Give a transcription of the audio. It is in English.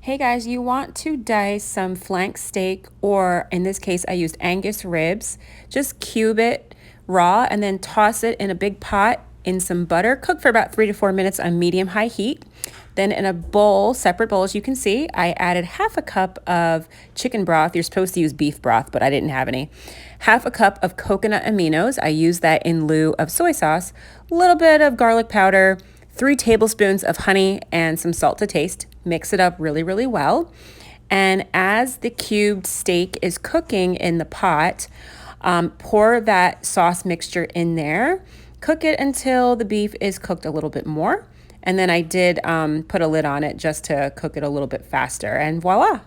Hey guys, you want to dice some flank steak, or in this case, I used Angus ribs. Just cube it raw and then toss it in a big pot in some butter. Cook for about 3 to 4 minutes on medium-high heat. Then in a bowl, separate bowl, as you can see, I added half a cup of chicken broth. You're supposed to use beef broth, but I didn't have any. Half a cup of coconut aminos. I use that in lieu of soy sauce. A little bit of garlic powder, 3 tablespoons of honey, and some salt to taste. Mix it up really, really well. And as the cubed steak is cooking in the pot, pour that sauce mixture in there. Cook it until the beef is cooked a little bit more. And then I did put a lid on it just to cook it a little bit faster. And voila.